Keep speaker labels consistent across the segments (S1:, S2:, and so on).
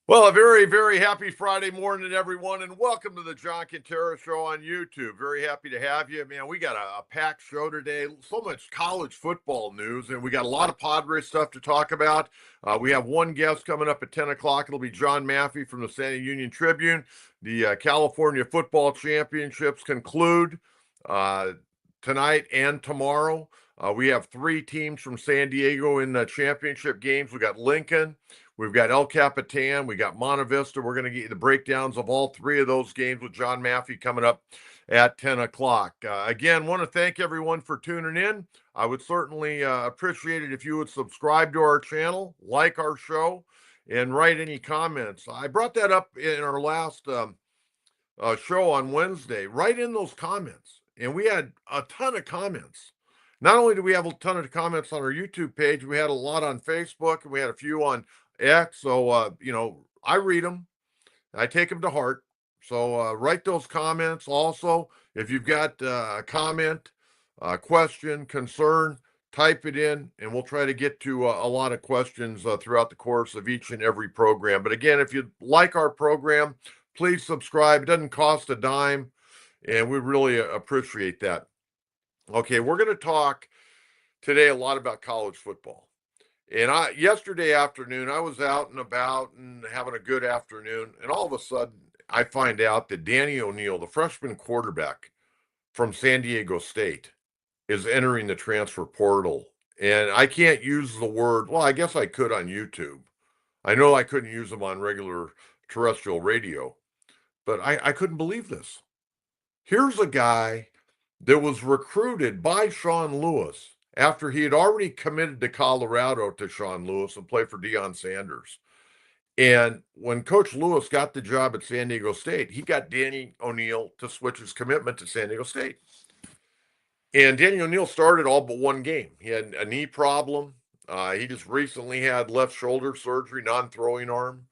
S1: Well, a very, very happy Friday morning, everyone, and welcome to the John Kentera Show on YouTube. Very happy to have you. Man, we got a packed show today. So much college football news, and we got a lot of Padres stuff to talk about. We have one guest coming up at 10 o'clock. It'll be John Maffei from the Union-Tribune. The California Football Championships conclude tonight and tomorrow. We have three teams from San Diego in the championship games. We got Lincoln. We've got El Capitan. We got Monte Vista. We're going to get you the breakdowns of all three of those games with John Maffei coming up at 10 o'clock. Again, want to thank everyone for tuning in. I would certainly appreciate it if you would subscribe to our channel, like our show, and write any comments. I brought that up in our last show on Wednesday. Write in those comments. And we had a ton of comments. Not only do we have a ton of comments on our YouTube page, we had a lot on Facebook, and we had a few on X. So, I read them. I take them to heart. So write those comments. Also, if you've got a comment, a question, concern, type it in, and we'll try to get to a lot of questions throughout the course of each and every program. But again, if you like our program, please subscribe. It doesn't cost a dime, and we really appreciate that. Okay, we're going to talk today a lot about college football. And yesterday afternoon, I was out and about and having a good afternoon, and all of a sudden, I find out that Danny O'Neil, the freshman quarterback from San Diego State, is entering the transfer portal. And I can't use the word, well, I guess I could on YouTube. I know I couldn't use them on regular terrestrial radio, but I couldn't believe this. Here's a guy that was recruited by Sean Lewis after he had already committed to Colorado to Sean Lewis and played for Deion Sanders. And when Coach Lewis got the job at San Diego State, he got Danny O'Neil to switch his commitment to San Diego State. And Danny O'Neil started all but one game. He had a knee problem. He just recently had left shoulder surgery, non-throwing arm.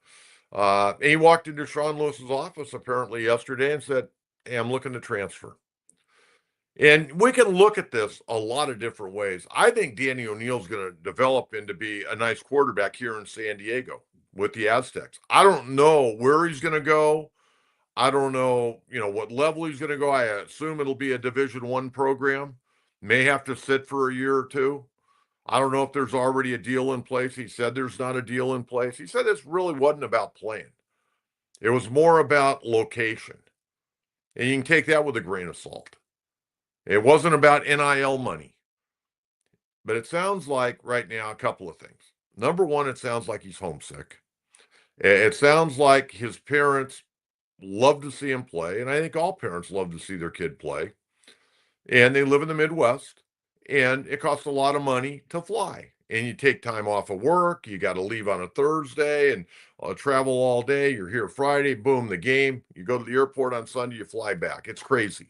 S1: And he walked into Sean Lewis's office apparently yesterday and said, "Hey, I'm looking to transfer." And we can look at this a lot of different ways. I think Danny O'Neil's going to develop into be a nice quarterback here in San Diego with the Aztecs. I don't know where he's going to go. I don't know, what level he's going to go. I assume it'll be a Division I program. May have to sit for a year or two. I don't know if there's already a deal in place. He said there's not a deal in place. He said this really wasn't about playing. It was more about location. And you can take that with a grain of salt. It wasn't about NIL money. But it sounds like right now a couple of things. Number one, it sounds like he's homesick. It sounds like his parents love to see him play, and I think all parents love to see their kid play. And they live in the Midwest, and it costs a lot of money to fly. And you take time off of work, you got to leave on a Thursday and travel all day. You're here Friday, boom, the game. You go to the airport on Sunday, you fly back. It's crazy.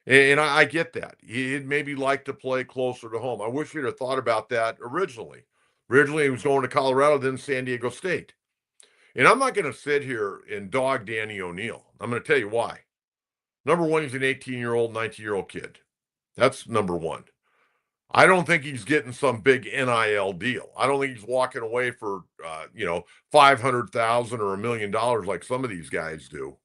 S1: And I get that. He'd maybe like to play closer to home. I wish he'd have thought about that originally. Originally, he was going to Colorado, then San Diego State. And I'm not going to sit here and dog Danny O'Neil. I'm going to tell you why. Number one, he's an 18-year-old, 19-year-old kid. That's number one. I don't think he's getting some big NIL deal. I don't think he's walking away for, $500,000 or $1 million like some of these guys do.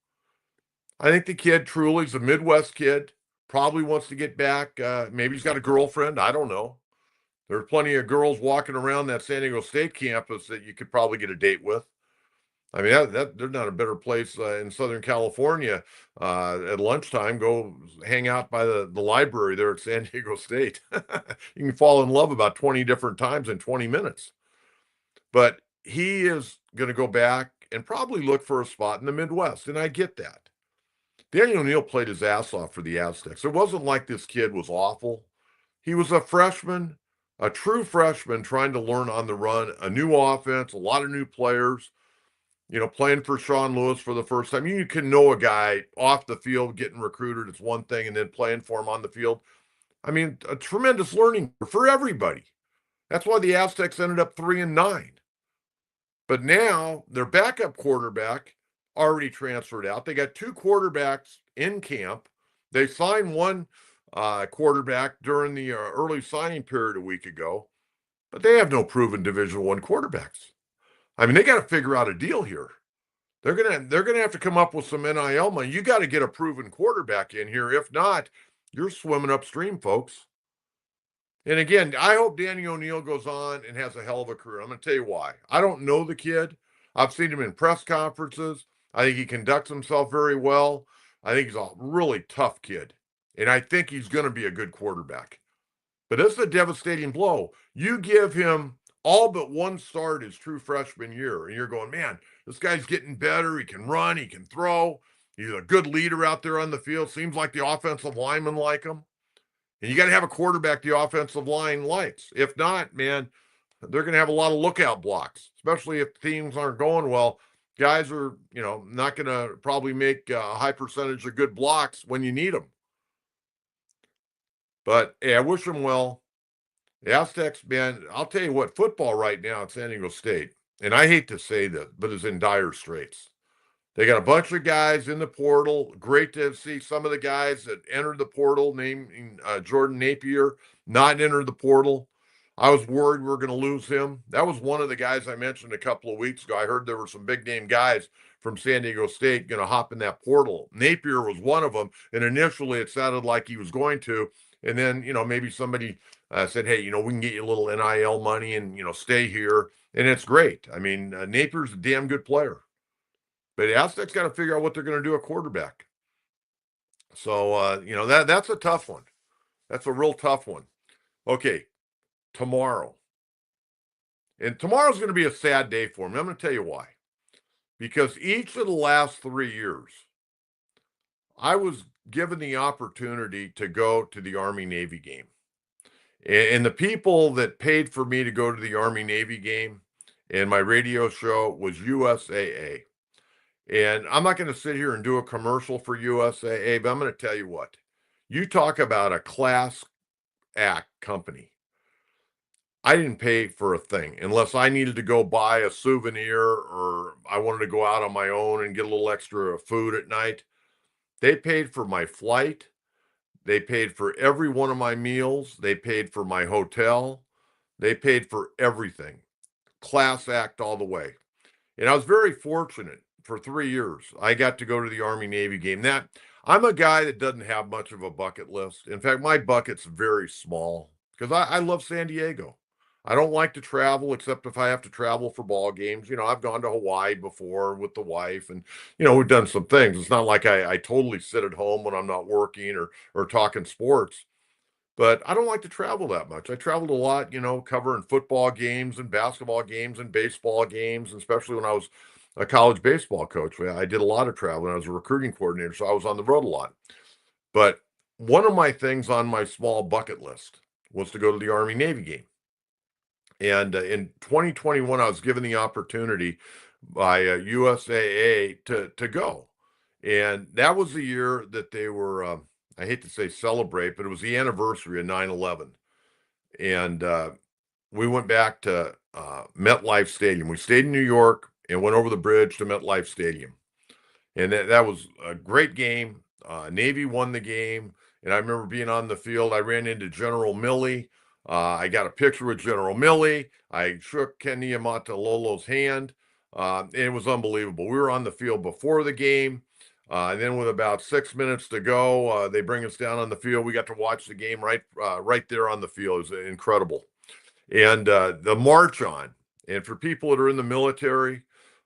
S1: I think the kid truly is a Midwest kid. Probably wants to get back. Maybe he's got a girlfriend. I don't know. There's plenty of girls walking around that San Diego State campus that you could probably get a date with. I mean, there's not a better place in Southern California at lunchtime. Go hang out by the library there at San Diego State. You can fall in love about 20 different times in 20 minutes. But he is going to go back and probably look for a spot in the Midwest, and I get that. Danny O'Neil played his ass off for the Aztecs. It wasn't like this kid was awful. He was a freshman, a true freshman trying to learn on the run, a new offense, a lot of new players, playing for Sean Lewis for the first time. You can know a guy off the field getting recruited. It's one thing, and then playing for him on the field. I mean, a tremendous learning for everybody. That's why the Aztecs ended up 3-9. But now their backup quarterback already transferred out. They got two quarterbacks in camp. They signed one quarterback during the early signing period a week ago, but they have no proven Division I quarterbacks. I mean, they got to figure out a deal here. They're gonna have to come up with some NIL money. You got to get a proven quarterback in here. If not, you're swimming upstream, folks. And again, I hope Danny O'Neil goes on and has a hell of a career. I'm going to tell you why. I don't know the kid. I've seen him in press conferences. I think he conducts himself very well. I think he's a really tough kid. And I think he's going to be a good quarterback. But it's a devastating blow. You give him all but one start his true freshman year, and you're going, man, this guy's getting better. He can run, he can throw. He's a good leader out there on the field. Seems like the offensive linemen like him. And you got to have a quarterback the offensive line likes. If not, man, they're going to have a lot of lookout blocks, especially if teams aren't going well. Guys are, not going to probably make a high percentage of good blocks when you need them. But hey, I wish them well. The Aztecs, man, I'll tell you what, football right now at San Diego State, and I hate to say this, but is in dire straits. They got a bunch of guys in the portal. Great to see some of the guys that entered the portal, naming Jordan Napier, not entered the portal. I was worried we were going to lose him. That was one of the guys I mentioned a couple of weeks ago. I heard there were some big name guys from San Diego State going to hop in that portal. Napier was one of them, and initially it sounded like he was going to. And then, maybe somebody said, hey, we can get you a little NIL money and, stay here. And it's great. I mean, Napier's a damn good player. But the Aztecs got to figure out what they're going to do at quarterback. So, that's a tough one. That's a real tough one. Okay, tomorrow. And tomorrow's going to be a sad day for me. I'm going to tell you why. Because each of the last 3 years, I was given the opportunity to go to the Army-Navy game. And the people that paid for me to go to the Army-Navy game and my radio show was USAA. And I'm not going to sit here and do a commercial for USAA, but I'm going to tell you what. You talk about a class act company. I didn't pay for a thing unless I needed to go buy a souvenir or I wanted to go out on my own and get a little extra food at night. They paid for my flight. They paid for every one of my meals. They paid for my hotel. They paid for everything. Class act all the way. And I was very fortunate for 3 years. I got to go to the Army-Navy game. I'm a guy that doesn't have much of a bucket list. In fact, my bucket's very small because I love San Diego. I don't like to travel except if I have to travel for ball games. I've gone to Hawaii before with the wife and, we've done some things. It's not like I totally sit at home when I'm not working or talking sports. But I don't like to travel that much. I traveled a lot, covering football games and basketball games and baseball games, and especially when I was a college baseball coach. I did a lot of traveling. I was a recruiting coordinator, so I was on the road a lot. But one of my things on my small bucket list was to go to the Army-Navy game. And in 2021, I was given the opportunity by USAA to go. And that was the year that they were, I hate to say celebrate, but it was the anniversary of 9/11. And we went back to MetLife Stadium. We stayed in New York and went over the bridge to MetLife Stadium. And that was a great game. Navy won the game. And I remember being on the field. I ran into General Milley. I got a picture with General Milley. I shook Ken Niumatalolo's hand. And it was unbelievable. We were on the field before the game. And then with about 6 minutes to go, they bring us down on the field. We got to watch the game right there on the field. It was incredible. And the march on. And for people that are in the military,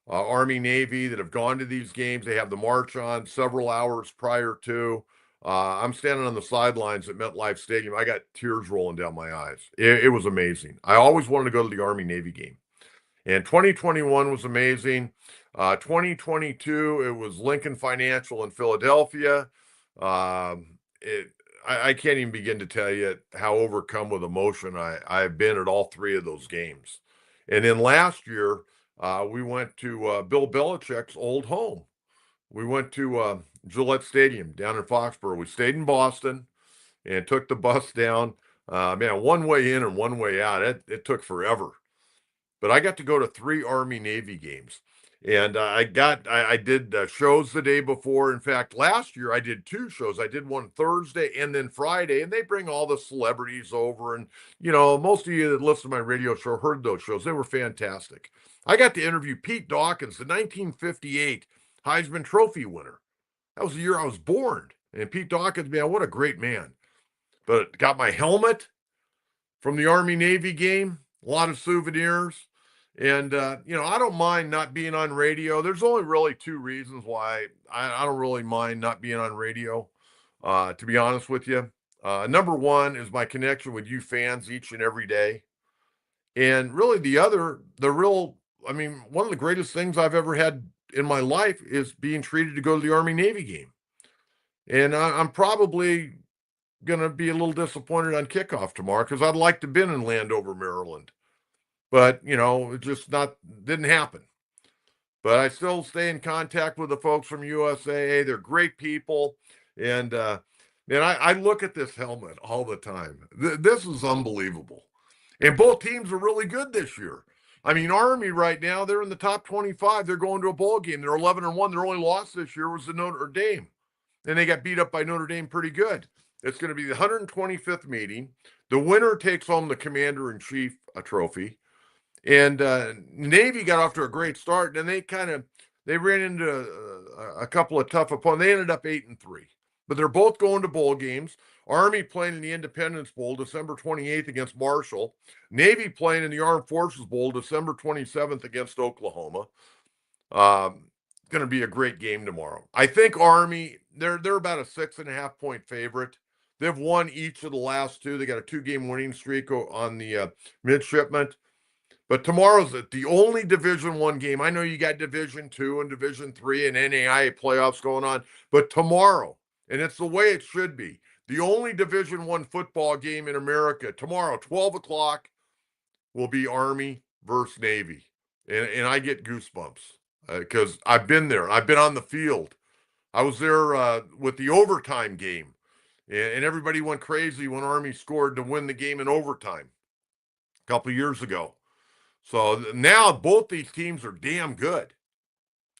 S1: Army, Navy, that have gone to these games, they have the march on several hours prior to. I'm standing on the sidelines at MetLife Stadium. I got tears rolling down my eyes. It was amazing. I always wanted to go to the Army-Navy game. And 2021 was amazing. 2022, it was Lincoln Financial in Philadelphia. I can't even begin to tell you how overcome with emotion I've been at all three of those games. And then last year, we went to Bill Belichick's old home. We went to Gillette Stadium down in Foxborough. We stayed in Boston and took the bus down. Man, one way in and one way out. It took forever. But I got to go to 3 Army-Navy games. And I did shows the day before. In fact, last year I did 2 shows. I did one Thursday and then Friday, and they bring all the celebrities over. And, most of you that listen to my radio show heard those shows. They were fantastic. I got to interview Pete Dawkins, the 1958 Heisman Trophy winner. That was the year I was born. And Pete Dawkins, man, what a great man. But got my helmet from the Army-Navy game, a lot of souvenirs. And, I don't mind not being on radio. There's only really 2 reasons why I don't really mind not being on radio, to be honest with you. Number one is my connection with you fans each and every day. And really one of the greatest things I've ever had in my life is being treated to go to the Army-Navy game. And I'm probably going to be a little disappointed on kickoff tomorrow because I'd like to have been in Landover, Maryland. But, it just didn't happen. But I still stay in contact with the folks from USAA. They're great people. And, I look at this helmet all the time. This is unbelievable. And both teams are really good this year. I mean, Army right now, they're in the top 25. They're going to a bowl game. They're 11-1. Their only loss this year was to Notre Dame. And they got beat up by Notre Dame pretty good. It's going to be the 125th meeting. The winner takes home the Commander-in-Chief trophy. And Navy got off to a great start, and they ran into a couple of tough opponents. They ended up 8-3, but they're both going to bowl games. Army playing in the Independence Bowl December 28th against Marshall. Navy playing in the Armed Forces Bowl December 27th against Oklahoma. Going to be a great game tomorrow. I think Army, they're about a 6.5 point favorite. They've won each of the last 2. They got a 2-game winning streak on the midshipment. But tomorrow's the only Division I game. I know you got Division II and Division III and NAIA playoffs going on, but tomorrow, and it's the way it should be, the only Division I football game in America, tomorrow, 12 o'clock, will be Army versus Navy. And I get goosebumps because I've been there. I've been on the field. I was there with the overtime game, and everybody went crazy when Army scored to win the game in overtime a couple of years ago. So now both these teams are damn good.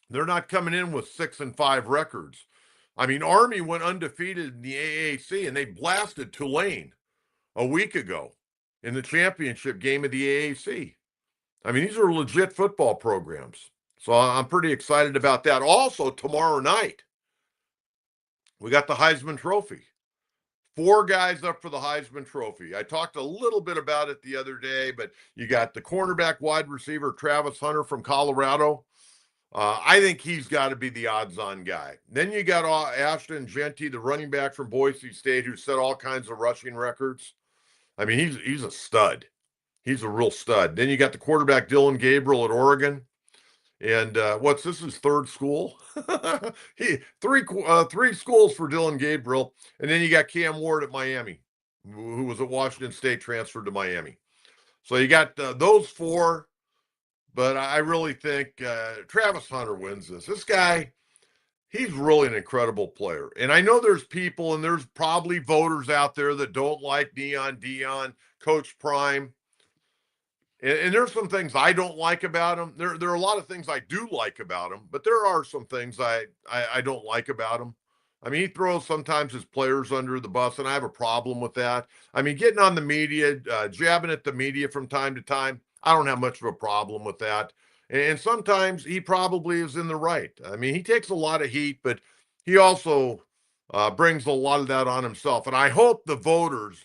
S1: They're not coming in with 6-5 records. I mean, Army went undefeated in the AAC, and they blasted Tulane a week ago in the championship game of the AAC. I mean, these are legit football programs. So I'm pretty excited about that. Also, tomorrow night, we got the Heisman Trophy. 4 guys up for the Heisman Trophy. I talked a little bit about it the other day, but you got the cornerback wide receiver, Travis Hunter from Colorado. I think he's got to be the odds-on guy. Then you got Ashton Jeanty, the running back from Boise State, who set all kinds of rushing records. I mean, he's a stud. He's a real stud. Then you got the quarterback, Dylan Gabriel at Oregon. And this is third school? Three schools for Dylan Gabriel. And then you got Cam Ward at Miami, who was at Washington State, transferred to Miami. So you got those 4. But I really think Travis Hunter wins this. This guy, he's really an incredible player. And I know there's people and there's probably voters out there that don't like Neon Deion, Coach Prime. And there's some things I don't like about him. There are a lot of things I do like about him, but there are some things I don't like about him. I mean, he throws sometimes his players under the bus, and I have a problem with that. I mean, getting on the media, jabbing at the media from time to time, I don't have much of a problem with that. And sometimes he probably is in the right. I mean, he takes a lot of heat, but he also brings a lot of that on himself. And I hope the voters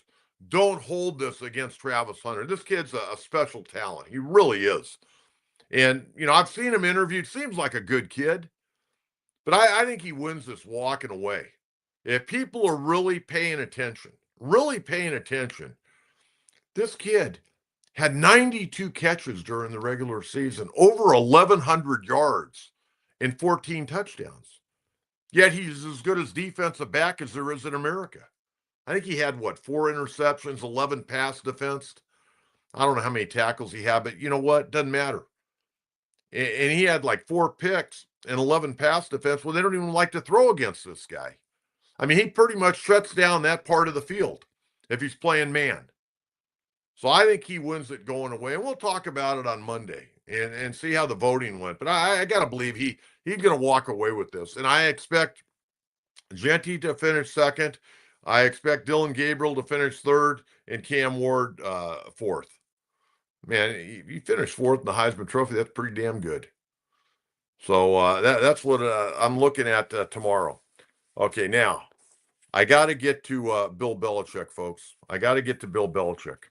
S1: don't hold this against Travis Hunter. This kid's a special talent. He really is. And, I've seen him interviewed. Seems like a good kid. But I think he wins this walking away. If people are really paying attention, this kid had 92 catches during the regular season, over 1,100 yards, and 14 touchdowns. Yet he's as good as defensive back as there is in America. I think he had, 4 interceptions, 11 pass defense. I don't know how many tackles he had, but you know what? Doesn't matter. And he had 4 picks and 11 pass defense. Well, they don't even like to throw against this guy. I mean, he pretty much shuts down that part of the field if he's playing man. So I think he wins it going away. And we'll talk about it on Monday. and see how the voting went. But I got to believe he's going to walk away with this. And I expect Genty to finish second. I expect Dylan Gabriel to finish third and Cam Ward fourth. Man, you finished fourth in the Heisman Trophy. That's pretty damn good. So that's what I'm looking at tomorrow. Okay, now I got to get to Bill Belichick, folks. I got to get to Bill Belichick.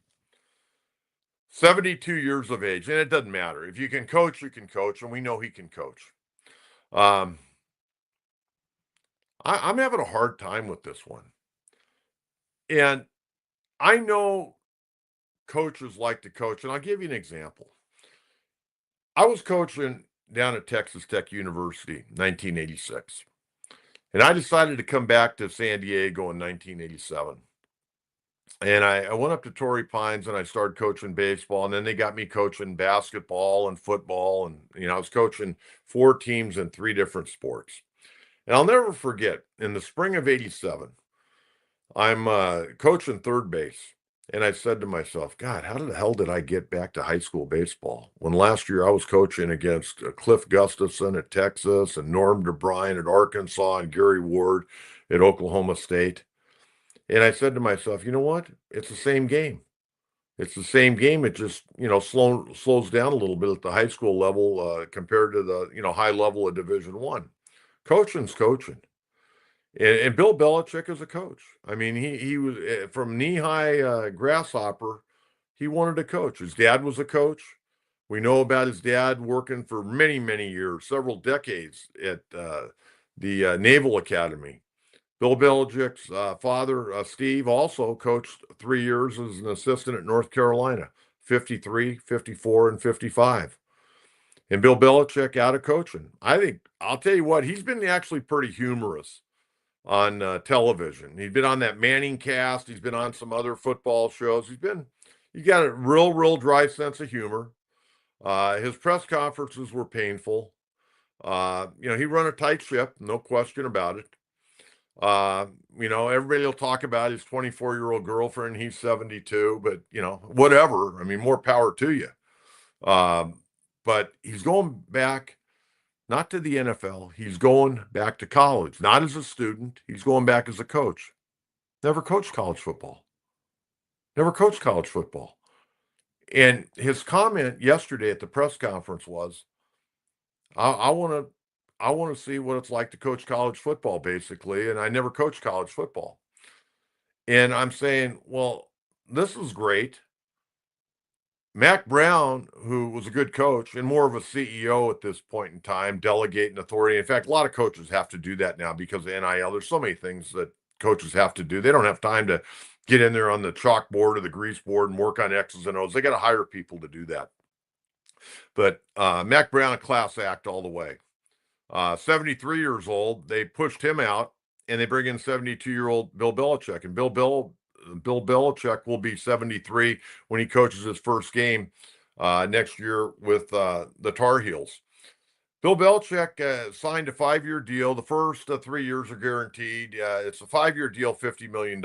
S1: 72 years of age, and it doesn't matter. If you can coach, you can coach, and we know he can coach. I'm having a hard time with this one. And I know coaches like to coach, and I'll give you an example. I was coaching down at Texas Tech University in 1986, and I decided to come back to San Diego in 1987. And I went up to Torrey Pines and I started coaching baseball, and then they got me coaching basketball and football, and I was coaching 4 teams in 3 different sports. And I'll never forget, in the spring of '87, I'm coaching third base. And I said to myself, God, how the hell did I get back to high school baseball when last year I was coaching against Cliff Gustafson at Texas and Norm DeBryan at Arkansas and Gary Ward at Oklahoma State? And I said to myself, you know what? It's the same game. It's the same game. It just, slows down a little bit at the high school level compared to the, high level of Division One. Coaching's coaching. And Bill Belichick is a coach. I mean, he was from knee-high grasshopper. He wanted to coach. His dad was a coach. We know about his dad working for many, many years, several decades at the Naval Academy. Bill Belichick's father, Steve, also coached 3 years as an assistant at North Carolina, 53, 54, and 55. And Bill Belichick out of coaching. I'll tell you what, he's been actually pretty humorous on television. He's been on that Manning cast. He's been on some other football shows. He got a real dry sense of humor. His press conferences were painful. He run a tight ship, no question about it. Everybody will talk about his 24-year-old girlfriend. He's 72, but whatever. I mean, more power to you. But he's going back, not to the NFL. He's going back to college, not as a student. He's going back as a coach. Never coached college football. And his comment yesterday at the press conference was, I want to see what it's like to coach college football, basically. And I never coached college football. And I'm saying, well, this is great. Mac Brown, who was a good coach and more of a CEO at this point in time, delegating authority. In fact, a lot of coaches have to do that now because of NIL. There's so many things that coaches have to do. They don't have time to get in there on the chalkboard or the grease board and work on X's and O's. They got to hire people to do that. But Mac Brown, a class act all the way. 73 years old, they pushed him out, and they bring in 72-year-old Bill Belichick. And Bill Belichick will be 73 when he coaches his first game next year with the Tar Heels. Bill Belichick signed a 5-year deal. The first 3 years are guaranteed. It's a 5-year deal, $50 million.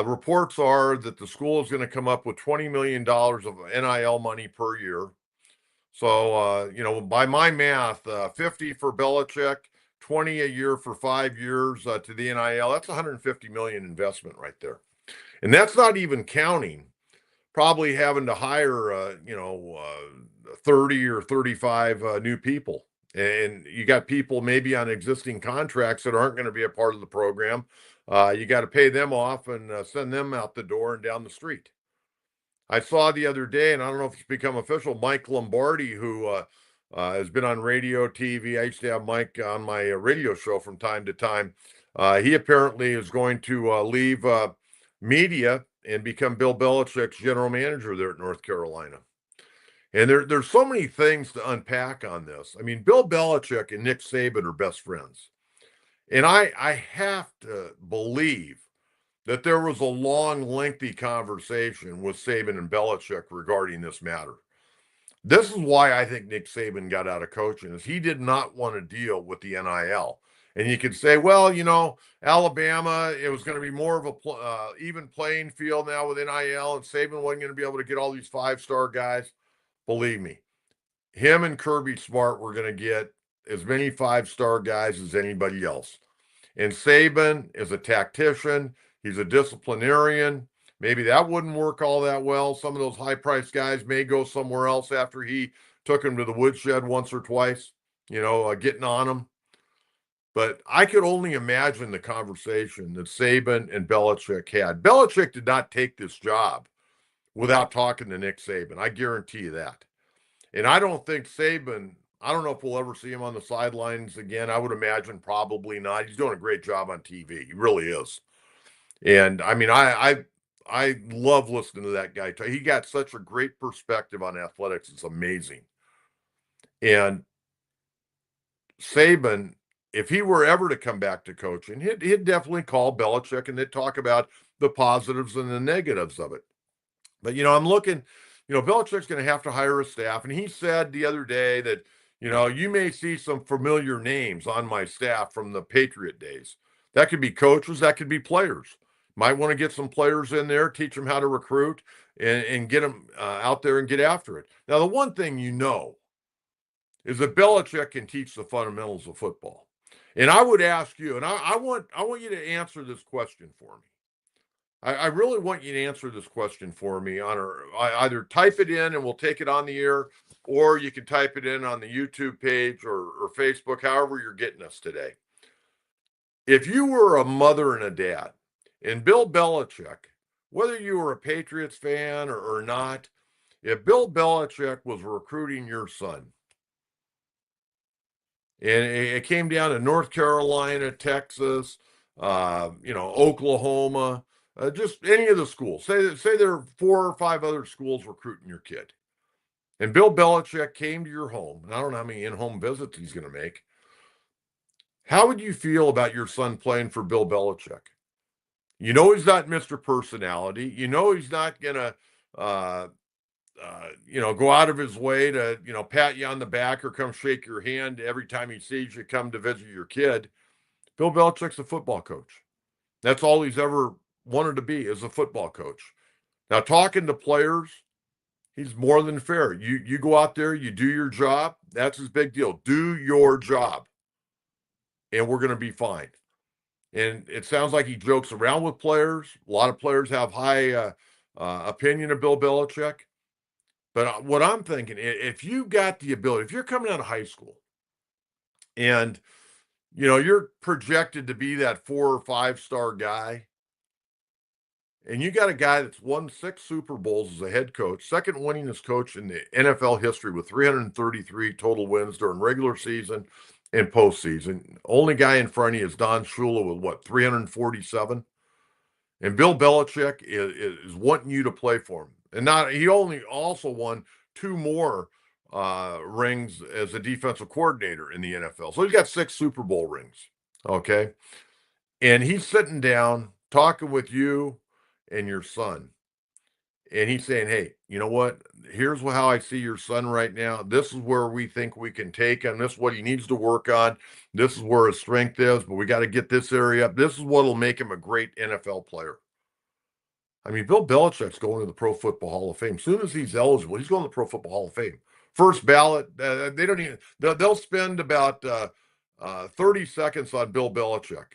S1: Reports are that the school is going to come up with $20 million of NIL money per year. So, by my math, 50 for Belichick, 20 a year for 5 years to the NIL. That's $150 million investment right there. And that's not even counting probably having to hire, 30 or 35 new people. And you got people maybe on existing contracts that aren't going to be a part of the program. You got to pay them off and send them out the door and down the street. I saw the other day, and I don't know if it's become official, Mike Lombardi, who has been on radio, TV. I used to have Mike on my radio show from time to time. He apparently is going to leave media and become Bill Belichick's general manager there at North Carolina. And there's so many things to unpack on this. I mean, Bill Belichick and Nick Saban are best friends. And I have to believe that there was a long, lengthy conversation with Saban and Belichick regarding this matter. This is why I think Nick Saban got out of coaching, is he did not want to deal with the NIL. And you could say, well, Alabama, it was going to be more of a even playing field now with NIL, and Saban wasn't going to be able to get all these 5-star guys. Believe me, him and Kirby Smart were going to get as many 5-star guys as anybody else. And Saban is a tactician. He's a disciplinarian. Maybe that wouldn't work all that well. Some of those high-priced guys may go somewhere else after he took him to the woodshed once or twice, getting on them. But I could only imagine the conversation that Saban and Belichick had. Belichick did not take this job without talking to Nick Saban. I guarantee you that. And I don't think Saban, I don't know if we'll ever see him on the sidelines again. I would imagine probably not. He's doing a great job on TV. He really is. And I mean, I love listening to that guy. He got such a great perspective on athletics. It's amazing. And Saban, if he were ever to come back to coaching, he'd definitely call Belichick and they'd talk about the positives and the negatives of it. But, I'm looking, Belichick's going to have to hire a staff. And he said the other day that, you may see some familiar names on my staff from the Patriot days. That could be coaches, that could be players. Might want to get some players in there, teach them how to recruit and get them out there and get after it. Now, the one thing is that Belichick can teach the fundamentals of football. And I would ask you, and I want you to answer this question for me. I really want you to answer this question for me either type it in and we'll take it on the air, or you can type it in on the YouTube page or Facebook, however you're getting us today. If you were a mother and a dad, and Bill Belichick, whether you were a Patriots fan or not, if Bill Belichick was recruiting your son, and it came down to North Carolina, Texas, Oklahoma, just any of the schools. Say there are 4 or 5 other schools recruiting your kid. And Bill Belichick came to your home, and I don't know how many in-home visits he's going to make. How would you feel about your son playing for Bill Belichick? He's not Mr. Personality. He's not going to, go out of his way to, pat you on the back or come shake your hand every time he sees you come to visit your kid. Bill Belichick's a football coach. That's all he's ever wanted to be, is a football coach. Now, talking to players, he's more than fair. You go out there, you do your job. That's his big deal. Do your job, and we're going to be fine. And it sounds like he jokes around with players. A lot of players have high opinion of Bill Belichick. But what I'm thinking, if you got the ability, if you're coming out of high school and, you're projected to be that 4 or 5-star guy, and you got a guy that's won 6 Super Bowls as a head coach, second winningest coach in the NFL history with 333 total wins during regular season and postseason. Only guy in front of you is Don Shula with 347? And Bill Belichick is wanting you to play for him. And he only also won 2 more rings as a defensive coordinator in the NFL. So he's got 6 Super Bowl rings. Okay. And he's sitting down talking with you and your son. And he's saying, hey, you know what? Here's how I see your son right now. This is where we think we can take him. This is what he needs to work on. This is where his strength is, but we got to get this area up. This is what will make him a great NFL player. I mean, Bill Belichick's going to the Pro Football Hall of Fame. As soon as he's eligible, he's going to the Pro Football Hall of Fame. First ballot. They don't even. They'll spend about 30 seconds on Bill Belichick.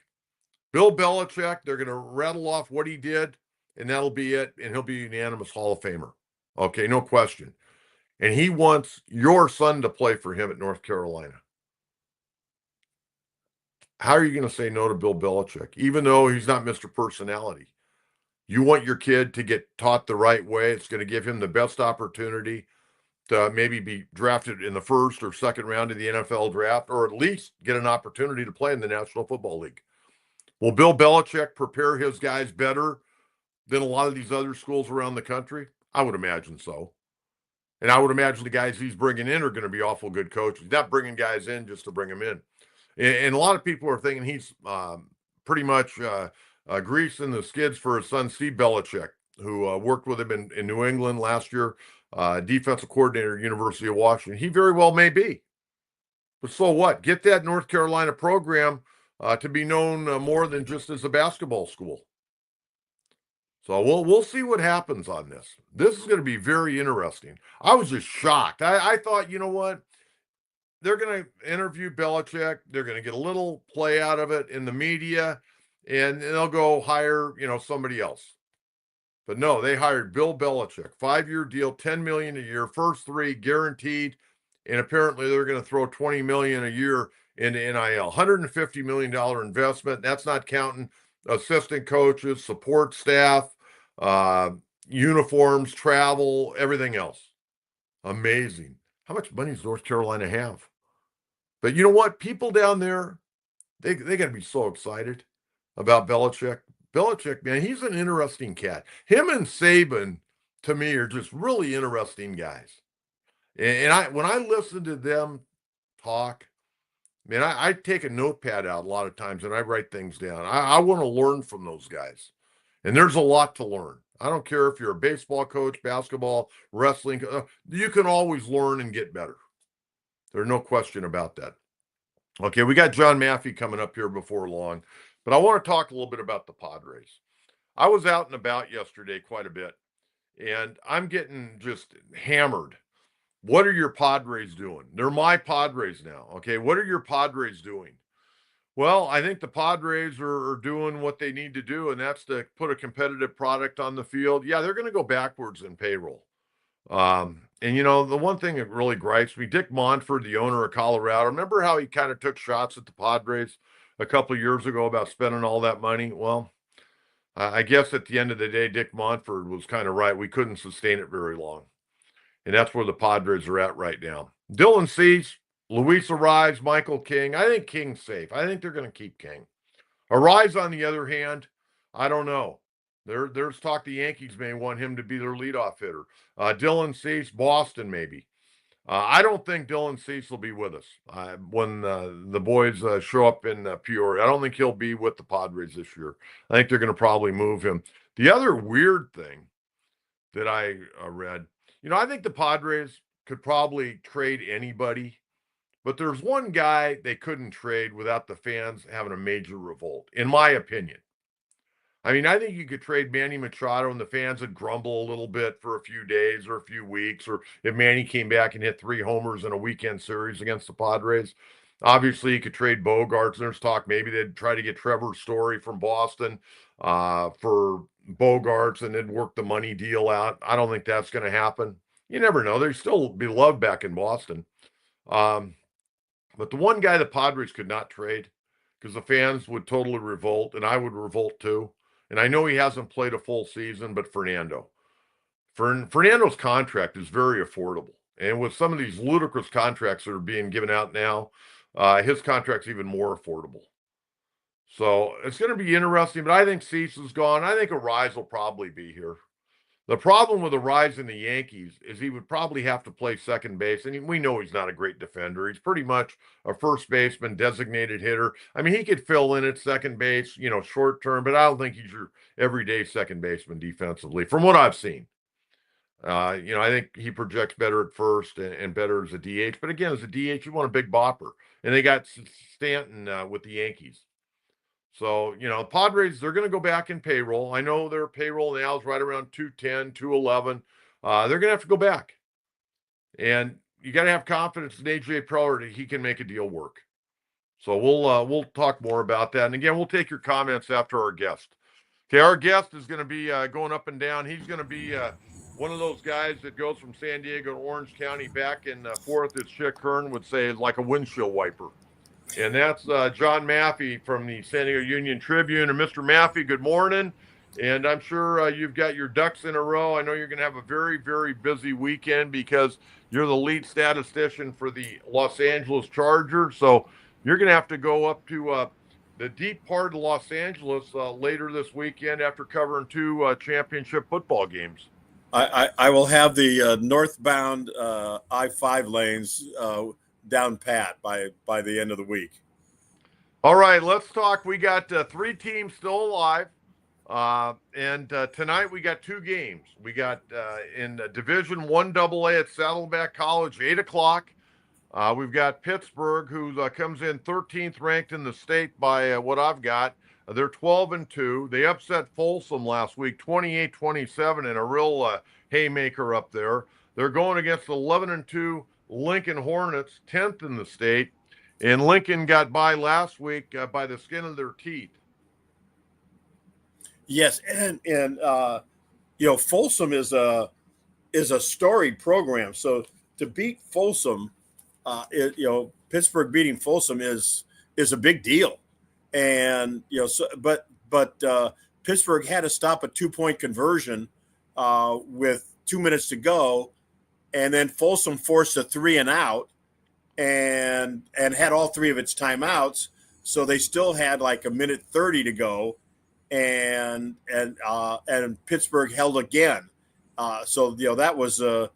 S1: Bill Belichick. They're going to rattle off what he did, and that'll be it. And he'll be a unanimous Hall of Famer. Okay, no question. And he wants your son to play for him at North Carolina. How are you going to say no to Bill Belichick, even though he's not Mr. Personality? You want your kid to get taught the right way. It's going to give him the best opportunity to maybe be drafted in the first or second round of the NFL draft, or at least get an opportunity to play in the National Football League. Will Bill Belichick prepare his guys better than a lot of these other schools around the country? I would imagine so. And I would imagine the guys he's bringing in are going to be awful good coaches. He's not bringing guys in just to bring them in. And a lot of people are thinking he's pretty much greasing the skids for his son, Steve Belichick, who worked with him in New England last year, defensive coordinator at University of Washington. He very well may be. But so what? Get that North Carolina program to be known more than just as a basketball school. So we'll see what happens on this. This is going to be very interesting. I was just shocked. I thought, you know what? They're going to interview Belichick. They're going to get a little play out of it in the media, and they'll go hire, somebody else. But no, they hired Bill Belichick, 5-year deal, $10 million a year, first 3 guaranteed, and apparently they're going to throw $20 million a year into NIL, $150 million investment. That's not counting assistant coaches, support staff, uniforms, travel, everything else. Amazing. How much money does North Carolina have? But you know what? People down there, they got to be so excited about Belichick. Belichick, man, he's an interesting cat. Him and Saban, to me, are just really interesting guys. And when I listen to them talk, man, I take a notepad out a lot of times and I write things down. I want to learn from those guys. And there's a lot to learn. I don't care if you're a baseball coach, basketball, wrestling, you can always learn and get better. There's no question about that. Okay, we got John Maffei coming up here before long, but I want to talk a little bit about the Padres. I was out and about yesterday quite a bit, and I'm getting just hammered. What are your Padres doing? They're my Padres now. Okay, what are your Padres doing? Well, I think the Padres are doing what they need to do, and that's to put a competitive product on the field. Yeah, they're going to go backwards in payroll. And the one thing that really gripes me, Dick Monfort, the owner of Colorado, remember how he kind of took shots at the Padres a couple of years ago about spending all that money? Well, I guess at the end of the day, Dick Monfort was kind of right. We couldn't sustain it very long. And that's where the Padres are at right now. Dylan Cease, Luis Arrives, Michael King. I think King's safe. I think they're going to keep King. Arrives, on the other hand, I don't know. There's talk the Yankees may want him to be their leadoff hitter. Dylan Cease, Boston maybe. I don't think Dylan Cease will be with us when the boys show up in Peoria. I don't think he'll be with the Padres this year. I think they're going to probably move him. The other weird thing that I read, I think the Padres could probably trade anybody, but there's one guy they couldn't trade without the fans having a major revolt, in my opinion. I mean, I think you could trade Manny Machado and the fans would grumble a little bit for a few days or a few weeks, or if Manny came back and hit 3 homers in a weekend series against the Padres. Obviously, you could trade Bogaerts. There's talk maybe they'd try to get Trevor Story from Boston for Bogaerts and they'd work the money deal out. I don't think that's going to happen. You never know. They'd still be loved back in Boston. But the one guy the Padres could not trade because the fans would totally revolt, and I would revolt too. And I know he hasn't played a full season, but Fernando. Fernando's contract is very affordable. And with some of these ludicrous contracts that are being given out now, his contract's even more affordable. So it's going to be interesting, but I think Cease is gone. I think Arise will probably be here. The problem with Arise in the Yankees is he would probably have to play second base, and we know he's not a great defender. He's pretty much a first baseman, designated hitter. I mean, he could fill in at second base, short term, but I don't think he's your everyday second baseman defensively, from what I've seen. I think he projects better at first and better as a DH. But again, as a DH, you want a big bopper, and they got Stanton with the Yankees. So, Padres, they're going to go back in payroll. I know their payroll now is right around 210, 211. They're going to have to go back. And you got to have confidence in AJ Preller that he can make a deal work. So we'll talk more about that. And again, we'll take your comments after our guest. Okay, our guest is going to be going up and down. He's going to be one of those guys that goes from San Diego to Orange County back and forth, as Chick Hearn would say, like a windshield wiper. And that's John Maffei from the San Diego Union-Tribune. And Mr. Maffei, good morning. And I'm sure you've got your ducks in a row. I know you're going to have a very, very busy weekend because you're the lead statistician for the Los Angeles Chargers. So you're going to have to go up to the deep part of Los Angeles later this weekend after covering 2 championship football games.
S2: I will have the northbound I-5 lanes down pat by the end of the week.
S1: All right, let's talk. We got 3 teams still alive. And tonight we got 2 games. We got in Division 1 AA at Saddleback College, 8 o'clock. We've got Pittsburgh, who comes in 13th ranked in the state by what I've got. They're 12-2. They upset Folsom last week, 28-27, in a real haymaker up there. They're going against 11-2 Lincoln Hornets, 10th in the state. And Lincoln got by last week by the skin of their teeth.
S2: Yes, and Folsom is a storied program. So to beat Folsom, Pittsburgh beating Folsom is a big deal. And but Pittsburgh had to stop a 2-point conversion with 2 minutes to go, and then Folsom forced a 3 and out, and had all 3 of its timeouts. So they still had like 1:30 to go, and Pittsburgh held again. So that was that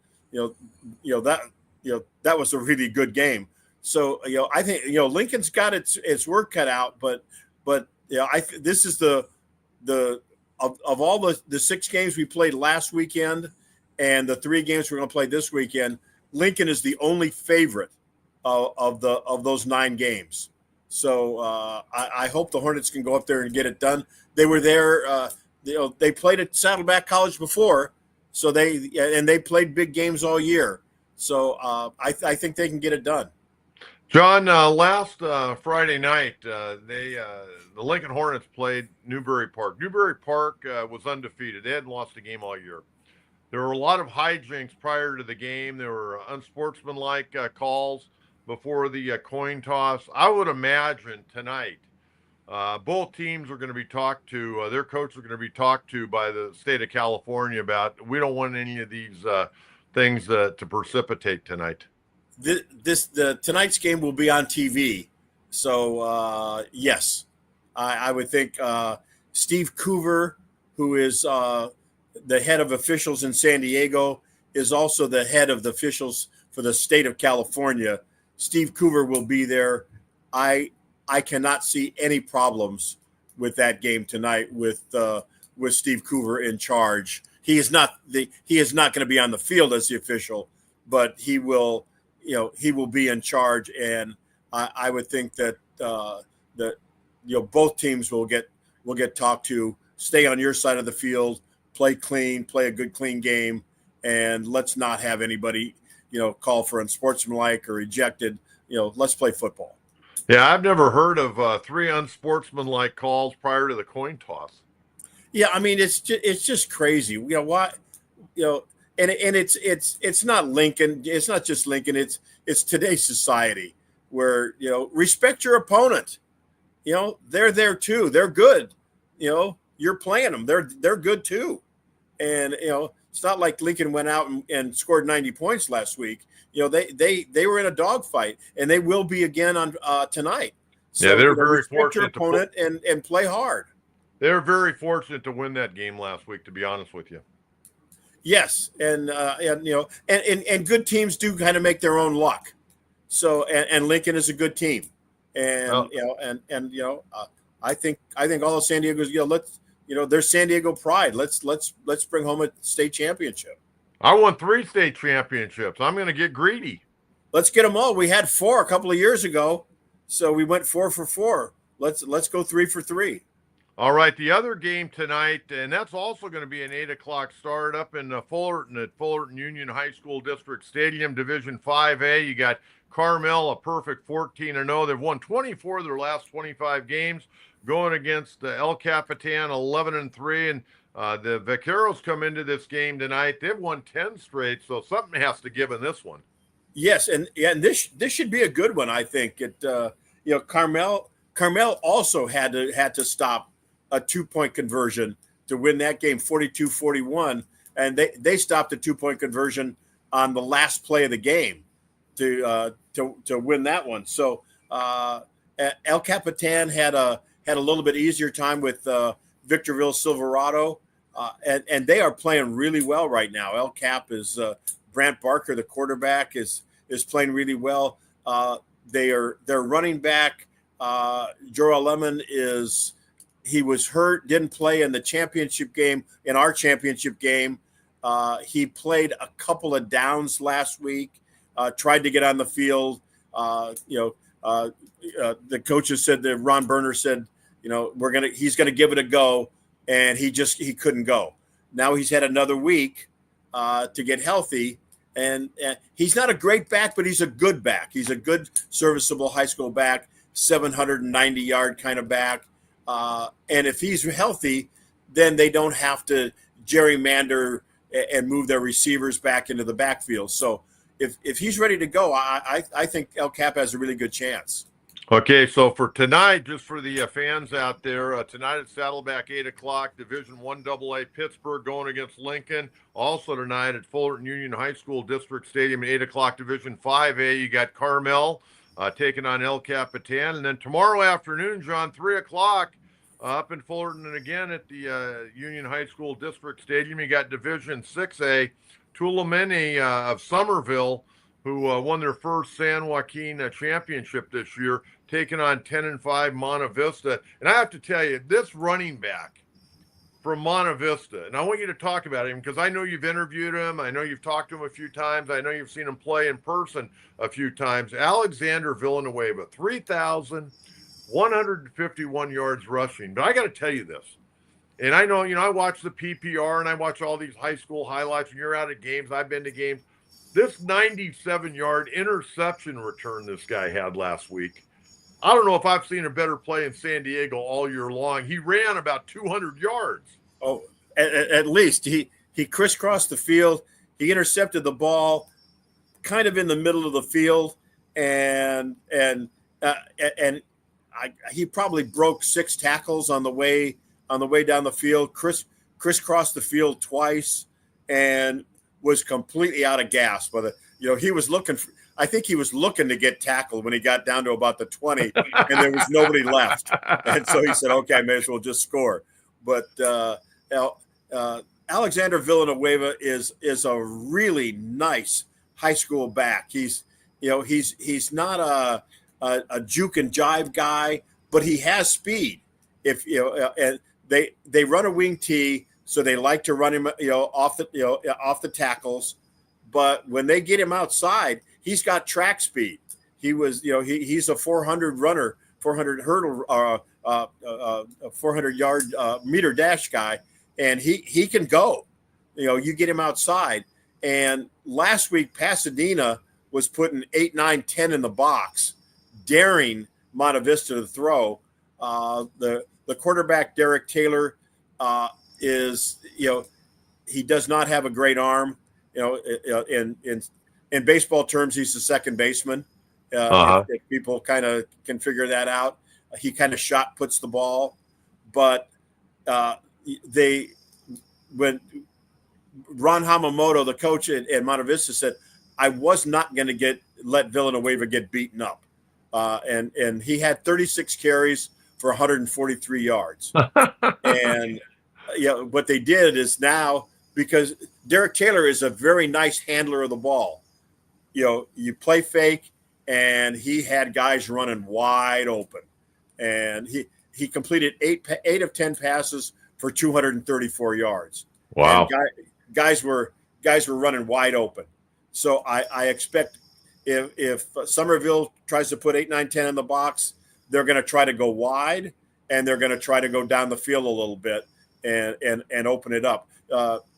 S2: was a really good game. So I think Lincoln's got its work cut out, but this is of all the 6 games we played last weekend and the 3 games we're going to play this weekend, Lincoln is the only favorite of those 9 games. So I hope the Hornets can go up there and get it done. They were there. They played at Saddleback College before, so they played big games all year. So I think they can get it done.
S1: John, last Friday night, the Lincoln Hornets played Newbury Park. Newbury Park was undefeated. They hadn't lost a game all year. There were a lot of hijinks prior to the game. There were unsportsmanlike calls before the coin toss. I would imagine tonight both teams are going to be talked to. Their coaches are going to be talked to by the state of California about, we don't want any of these things to precipitate tonight.
S2: Tonight's game will be on TV. So, yes, I would think Steve Coover, who is the head of officials in San Diego, is also the head of the officials for the state of California. Steve Coover will be there. I cannot see any problems with that game tonight with Steve Coover in charge. He is not going to be on the field as the official, but he will be in charge, and I would think that both teams will get talked to. Stay on your side of the field, play clean, play a good clean game, and let's not have anybody call for unsportsmanlike or ejected. Let's play football.
S1: Yeah, I've never heard of 3 unsportsmanlike calls prior to the coin toss.
S2: Yeah, I mean it's just crazy. Why? And it's not Lincoln. It's not just Lincoln. It's today's society where respect your opponent. They're there too. They're good. You're playing them. They're good too. And it's not like Lincoln went out and scored 90 points last week. They were in a dogfight, and they will be again on tonight. So,
S1: yeah, they're very fortunate
S2: your opponent and play hard.
S1: They're very fortunate to win that game last week, to be honest with you.
S2: Yes, and good teams do kind of make their own luck. So and Lincoln is a good team, and I think all of San Diego's they're San Diego pride. Let's bring home a state championship.
S1: I won 3 state championships. I'm going to get greedy.
S2: Let's get them all. We had 4 a couple of years ago, so we went 4 for 4. Let's go 3 for 3.
S1: All right, the other game tonight, and that's also going to be an 8:00 start up in Fullerton at Fullerton Union High School District Stadium, Division 5A. You got Carmel, a perfect 14-0. They've won 24 of their last 25 games, going against El Capitan, 11-3. And the Vaqueros come into this game tonight. They've won 10 straight, so something has to give in this one.
S2: Yes, and this should be a good one, I think. Carmel also had to stop a 2-point conversion to win that game, 42-41, and they stopped a 2-point conversion on the last play of the game to win that one. So El Capitan had a little bit easier time with Victorville Silverado, and they are playing really well right now. El Cap is Brant Barker, the quarterback, is playing really well. Their running back Jorel Lemon he was hurt, didn't play in the championship game, in our championship game. He played a couple of downs last week, tried to get on the field. The coaches said that Ron Berner said, he's gonna give it a go, and he couldn't go. Now he's had another week to get healthy, and he's not a great back, but he's a good back. He's a good, serviceable high school back, 790-yard kind of back. And if he's healthy, then they don't have to gerrymander and move their receivers back into the backfield. So if he's ready to go, I think El Cap has a really good chance.
S1: Okay, so for tonight, just for the fans out there, tonight at Saddleback, 8 o'clock, Division I AA, Pittsburgh going against Lincoln. Also tonight at Fullerton Union High School District Stadium at 8 o'clock, Division 5A, you got Carmel taking on El Capitan. And then tomorrow afternoon, John, 3 o'clock, up in Fullerton and again at the Union High School District Stadium, you got Division 6A, Tulamini of Somerville, who won their first San Joaquin championship this year, taking on 10-5 Monte Vista. And I have to tell you, this running back from Monte Vista, and I want you to talk about him because I know you've interviewed him. I know you've talked to him a few times. I know you've seen him play in person a few times. Alexander Villanueva, 3,151 yards rushing. But I got to tell you this, and I know, I watch the PPR and I watch all these high school highlights, and you're out at games. I've been to games. This 97-yard interception return this guy had last week, I don't know if I've seen a better play in San Diego all year long. He ran about 200 yards.
S2: Oh, at least. He crisscrossed the field. He intercepted the ball kind of in the middle of the field, and he probably broke 6 tackles on the way down the field. Crisscrossed the field twice, and was completely out of gas. But he was looking for, I think he was looking to get tackled when he got down to about the 20, and there was nobody left. And so he said, okay, I may as well just score. But Alexander Villanueva is a really nice high school back. He's not a juke and jive guy, but he has speed. And they run a wing tee, so they like to run him off the tackles. But when they get him outside, he's got track speed. He was, he's a 400 runner, 400 hurdle, 400-yard meter dash guy, and he can go. You get him outside. And last week, Pasadena was putting 8, 9, 10 in the box, daring Monte Vista to throw. The quarterback, Derek Taylor, is, he does not have a great arm. In baseball terms, he's the second baseman. If people kind of can figure that out, he kind of shot puts the ball. But when Ron Hamamoto, the coach at Monte Vista, said, I was not going to let Villanueva get beaten up. And he had 36 carries for 143 yards. And what they did is now, because Derek Taylor is a very nice handler of the ball, you play fake, and he had guys running wide open, and he completed 8 of 10 passes for 234 yards.
S1: Wow.
S2: And guys were running wide open. So I expect if Somerville tries to put 8, 9, 10 in the box, they're going to try to go wide, and they're going to try to go down the field a little bit and open it up.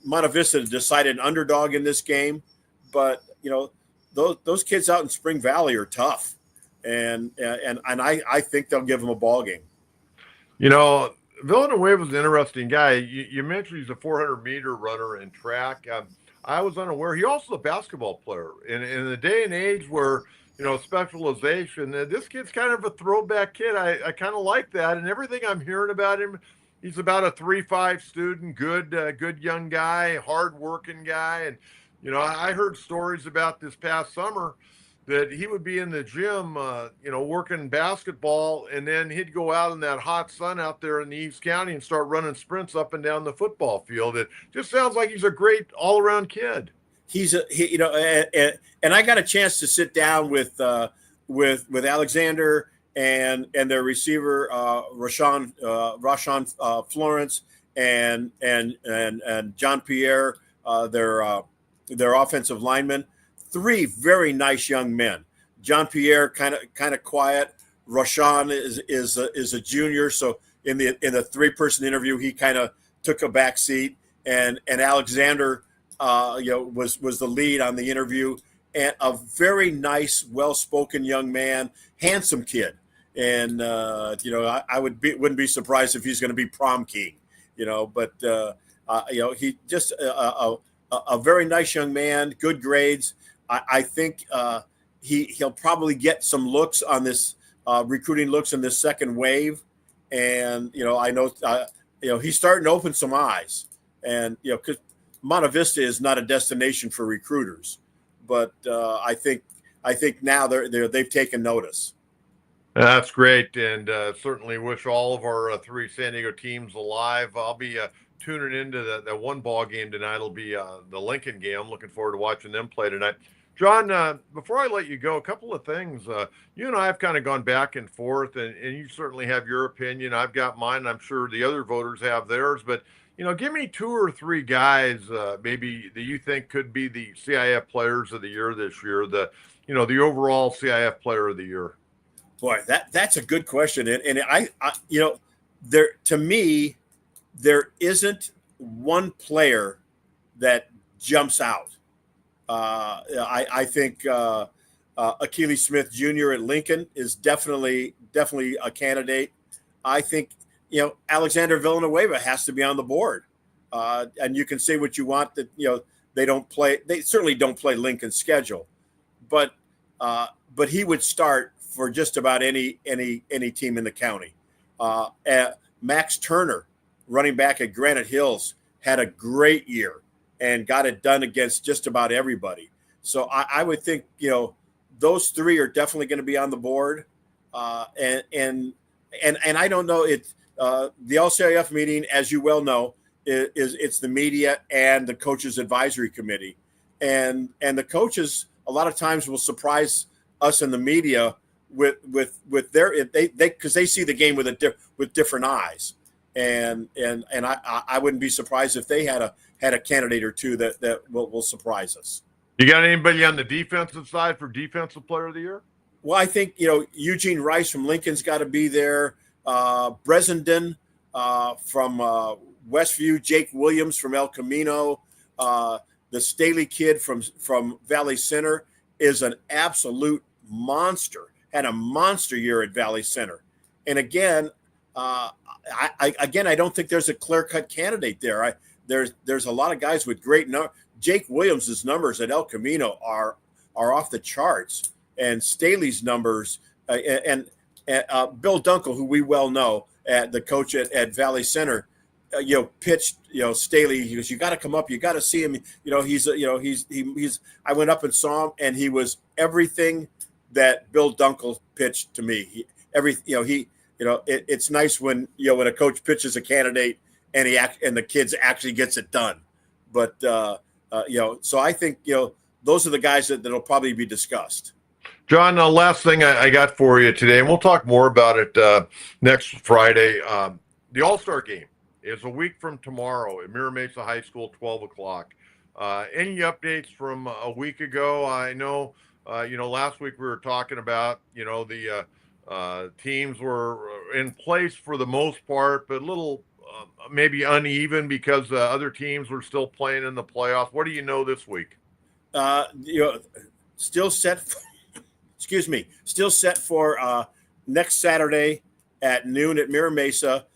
S2: Monte Vista decided an underdog in this game, but those kids out in Spring Valley are tough, and I think they'll give them a ball game.
S1: Villanueva's an interesting guy. You mentioned he's a 400-meter runner in track. I was unaware. He also a basketball player. In the day and age where, specialization, this kid's kind of a throwback kid. I kind of like that. And everything I'm hearing about him, he's about a 3.5 student, good young guy, hard-working guy. And, I heard stories about this past summer that he would be in the gym, working basketball, and then he'd go out in that hot sun out there in the East County and start running sprints up and down the football field. It just sounds like he's a great all-around kid.
S2: And I got a chance to sit down with Alexander and their receiver Rashawn Florence and John Pierre, their offensive lineman. 3 very nice young men. John Pierre kind of quiet. Rashawn is a junior, so in the 3-person interview, he kind of took a back seat, and Alexander, was the lead on the interview, and a very nice, well-spoken young man, handsome kid, and I wouldn't be surprised if he's going to be prom king, but he just a very nice young man, good grades. I think he'll probably get some looks on this recruiting looks in this second wave, and I know he's starting to open some eyes, and because Monte Vista is not a destination for recruiters, but I think now they've taken notice.
S1: That's great, and certainly wish all of our 3 San Diego teams alive. I'll be tuning into that one ball game tonight. It'll be the Lincoln game. I'm looking forward to watching them play tonight. John, before I let you go, a couple of things. You and I have kind of gone back and forth, and you certainly have your opinion. I've got mine. I'm sure the other voters have theirs. But, give me 2 or 3 guys maybe that you think could be the CIF Players of the Year this year, the overall CIF Player of the Year.
S2: Boy, that's a good question. And I to me, there isn't one player that jumps out. I think Achilles Smith Jr. at Lincoln is definitely a candidate. I think Alexander Villanueva has to be on the board, and you can say what you want that they certainly don't play Lincoln's schedule, but he would start for just about any team in the county. Max Turner, running back at Granite Hills, had a great year and got it done against just about everybody. So I would think, those 3 are definitely going to be on the board. And I don't know, the LCIF meeting, as you well know, it's the media and the coaches advisory committee, and the coaches a lot of times will surprise us in the media with their, because they see the game with different eyes. And I wouldn't be surprised if they had a candidate or 2 that will surprise us.
S1: You got anybody on the defensive side for Defensive Player of the Year?
S2: Well, I think Eugene Rice from Lincoln's got to be there. Bressenden from Westview, Jake Williams from El Camino, the Staley kid from Valley Center is an absolute monster. Had a monster year at Valley Center, and again. I don't think there's a clear-cut candidate there. There's a lot of guys with great numbers. Jake Williams' numbers at El Camino are off the charts, and Staley's numbers and Bill Dunkel, who we well know, the coach at Valley Center, pitched Staley. He goes, "You got to come up. You got to see him. He's. I went up and saw him, and he was everything that Bill Dunkel pitched to me. It's nice when a coach pitches a candidate and the kids actually gets it done. But so I think those are the guys that'll probably be discussed.
S1: John, last thing I got for you today, and we'll talk more about it next Friday. The All-Star Game is a week from tomorrow at Mira Mesa High School, 12 o'clock. Any updates from a week ago? I know, last week we were talking about, the teams were in place for the most part, but a little maybe uneven because other teams were still playing in the playoffs. What do you know this week?
S2: Still set. Still set for next Saturday at noon at Mira Mesa.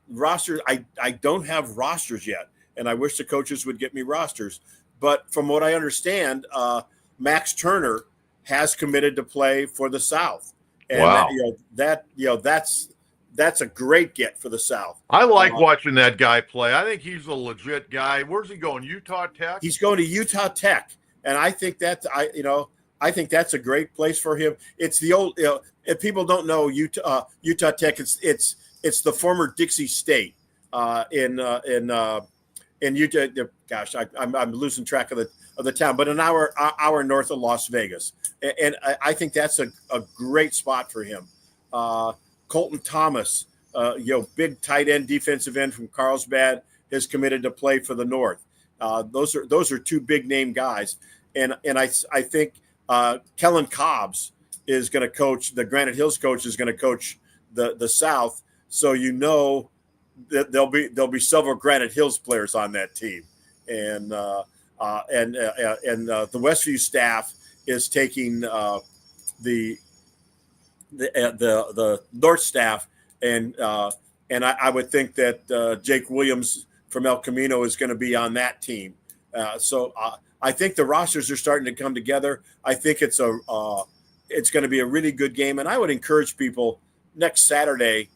S2: Rosters. I don't have rosters yet, and I wish the coaches would get me rosters. But from what I understand, Max Turner has committed to play for the South. And
S1: wow.
S2: That's a great get for the South.
S1: I like watching that guy play. I think he's a legit guy. Where's he going? Utah Tech?
S2: He's going to Utah Tech, and I think that's a great place for him. It's the old. If people don't know Utah Tech, it's the former Dixie State in Utah. Gosh, I'm losing track of the town, but an hour north of Las Vegas. And I think that's a great spot for him. Colton Thomas, big tight end, defensive end from Carlsbad, has committed to play for the North. Those are 2 big name guys, and I think Kellen Cobbs is going to coach. The Granite Hills coach is going to coach the South. so that there'll be several Granite Hills players on that team, and the Westview staff is taking the North staff, and I would think that Jake Williams from El Camino is going to be on that team. So I think the rosters are starting to come together. I think it's going to be a really good game, and I would encourage people next Saturday,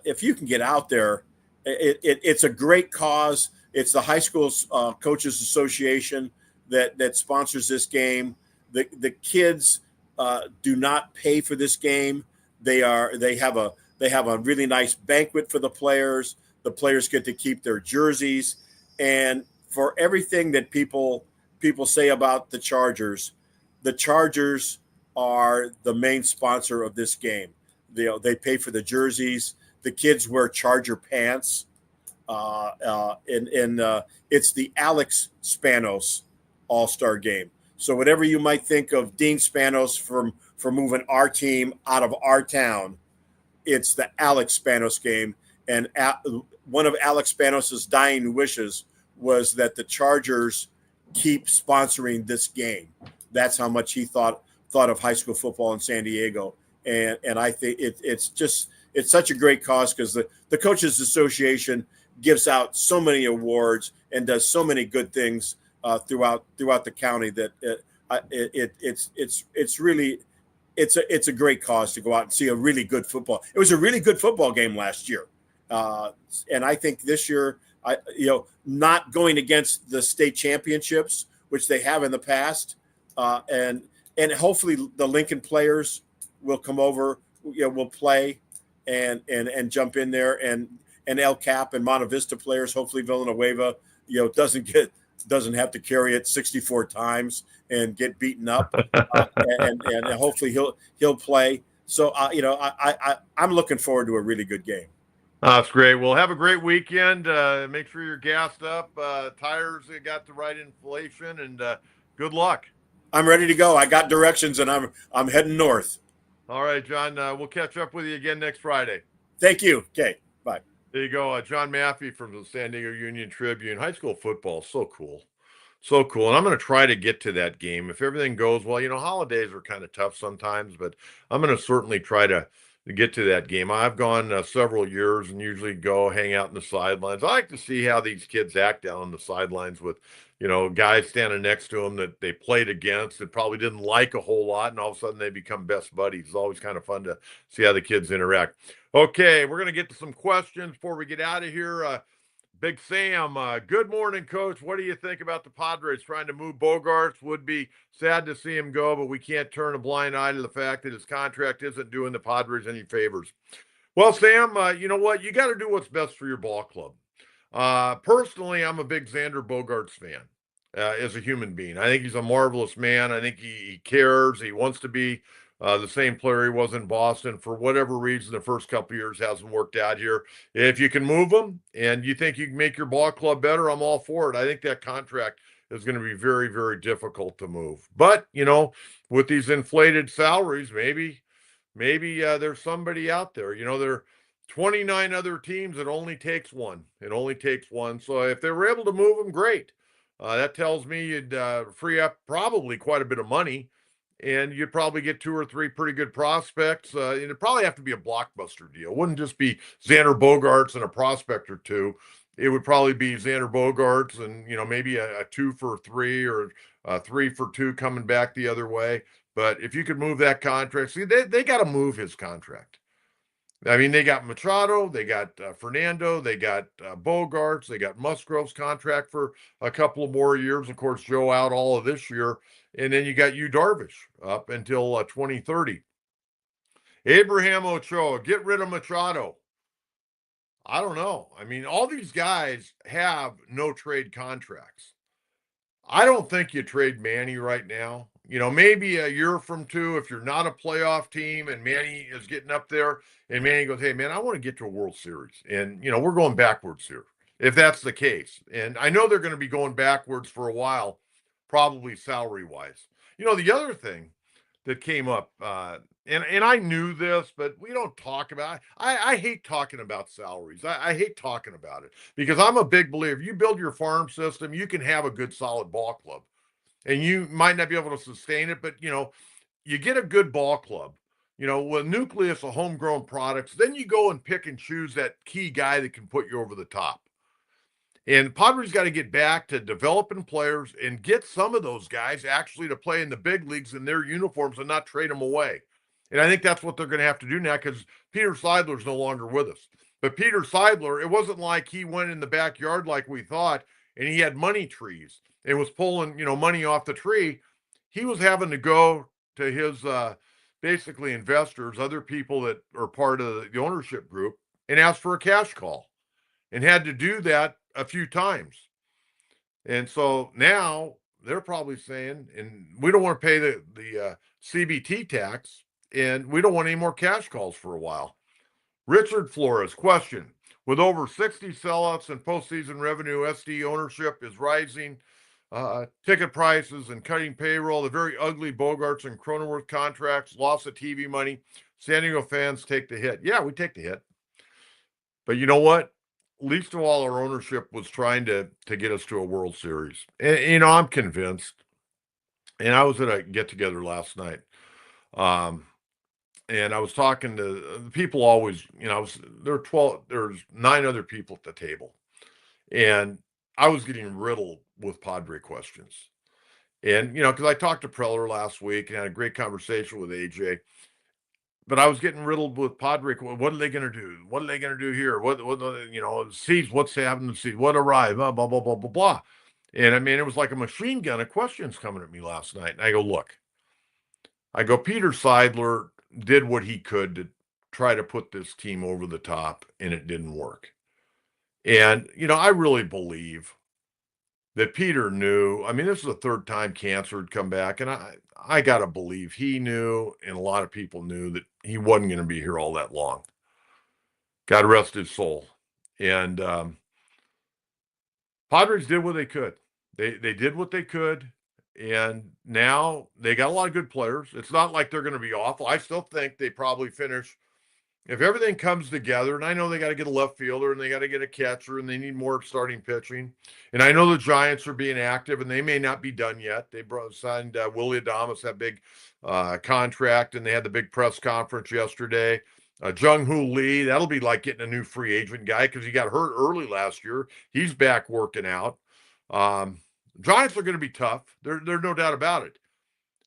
S2: if you can get out there. It's a great cause. It's the High School Coaches Association that sponsors this game. The kids do not pay for this game. They have a really nice banquet for the players. The players get to keep their jerseys, and for everything that people say about the Chargers are the main sponsor of this game. They pay for the jerseys. The kids wear Charger pants, and it's the Alex Spanos All-Star Game. So whatever you might think of Dean Spanos for moving our team out of our town, it's the Alex Spanos game. And one of Alex Spanos' dying wishes was that the Chargers keep sponsoring this game. That's how much he thought of high school football in San Diego. And I think it's such a great cause, because the Coaches Association gives out so many awards and does so many good things throughout the county that it's a great cause to go out and see a really good football. It was a really good football game last year, and I think this year, not going against the state championships, which they have in the past, and hopefully the Lincoln players will come over, will play and jump in there, and El Cap and Monte Vista players. Hopefully Villanueva, doesn't have to carry it 64 times and get beaten up, and hopefully he'll play. So I'm looking forward to a really good game.
S1: That's great. Well, have a great weekend. Make sure you're gassed up. Tires got the right inflation, and good luck.
S2: I'm ready to go. I got directions, and I'm heading north.
S1: All right, John. We'll catch up with you again next Friday.
S2: Thank you. Okay. Bye.
S1: There you go. John Maffei from the San Diego Union-Tribune. High school football, so cool. So cool. And I'm going to try to get to that game. If everything goes well, holidays are kind of tough sometimes, but I'm going to certainly try to get to that game. I've gone several years and usually go hang out in the sidelines. I like to see how these kids act down on the sidelines with, guys standing next to them that they played against that probably didn't like a whole lot, and all of a sudden they become best buddies. It's always kind of fun to see how the kids interact. Okay, we're going to get to some questions before we get out of here. Big Sam, good morning, Coach. What do you think about the Padres trying to move Bogaerts? Would be sad to see him go, but we can't turn a blind eye to the fact that his contract isn't doing the Padres any favors. Well, Sam, you know what? You got to do what's best for your ball club. Personally, I'm a big Xander Bogaerts fan as a human being. I think he's a marvelous man. I think he cares. He wants to be the same player he was in Boston. For whatever reason, the first couple of years hasn't worked out here. If you can move him and you think you can make your ball club better, I'm all for it. I think that contract is going to be very, very difficult to move. But, with these inflated salaries, maybe there's somebody out there. There are 29 other teams. It only takes one. So if they were able to move him, great. That tells me you'd free up probably quite a bit of money. And you'd probably get 2 or 3 pretty good prospects. And it'd probably have to be a blockbuster deal. It wouldn't just be Xander Bogaerts and a prospect or two. It would probably be Xander Bogaerts and, maybe a 2 for 3 or a 3 for 2 coming back the other way. But if you could move that contract, see, they got to move his contract. I mean, they got Machado, they got Fernando, they got Bogaerts, they got Musgrove's contract for a couple of more years. Of course, Joe out all of this year. And then you got Yu Darvish up until 2030. Abraham Ochoa, get rid of Machado. I don't know. I mean, all these guys have no trade contracts. I don't think you trade Manny right now. Maybe a year from 2, if you're not a playoff team and Manny is getting up there and Manny goes, hey, man, I want to get to a World Series. And, we're going backwards here, if that's the case. And I know they're going to be going backwards for a while, probably salary-wise. The other thing, that came up, and I knew this, but we don't talk about it. I hate talking about salaries. I hate talking about it because I'm a big believer. You build your farm system, you can have a good, solid ball club, and you might not be able to sustain it, but you get a good ball club. With nucleus of homegrown products, then you go and pick and choose that key guy that can put you over the top. And Padres got to get back to developing players and get some of those guys actually to play in the big leagues in their uniforms and not trade them away. And I think that's what they're going to have to do now because Peter Seidler's no longer with us. But Peter Seidler, it wasn't like he went in the backyard like we thought and he had money trees and was pulling, money off the tree. He was having to go to his basically investors, other people that are part of the ownership group, and ask for a cash call and had to do that a few times. And so now they're probably saying, and we don't want to pay the CBT tax, and we don't want any more cash calls for a while. Richard Flores, question. With over 60 sellouts and postseason revenue, SD ownership is rising. Ticket prices and cutting payroll, the very ugly Bogarts and Cronenworth contracts, loss of TV money. San Diego fans take the hit. Yeah, we take the hit. But you know what? Least of all, our ownership was trying to get us to a World Series. And, I'm convinced. And I was at a get-together last night. And I was talking to the people always, there's 9 other people at the table. And I was getting riddled with Padre questions. And, because I talked to Preller last week and had a great conversation with AJ. But I was getting riddled with Padre. What are they going to do? What are they going to do here? What seeds, what's happening to seeds? What arrive? Blah, blah, blah, blah, blah, blah. And I mean, it was like a machine gun of questions coming at me last night. And I go, look, Peter Seidler did what he could to try to put this team over the top, and it didn't work. And, I really believe that Peter knew. I mean, this is the third time cancer had come back, and I got to believe he knew, and a lot of people knew that he wasn't going to be here all that long. God rest his soul. And Padres did what they could. They did what they could, and now they got a lot of good players. It's not like they're going to be awful. I still think they probably finish, if everything comes together, and I know they got to get a left fielder and they got to get a catcher and they need more starting pitching. And I know the Giants are being active and they may not be done yet. They signed Willie Adames, that big contract, and they had the big press conference yesterday. Jung-Hoo Lee, that'll be like getting a new free agent guy because he got hurt early last year. He's back working out. Giants are going to be tough. There's no doubt about it.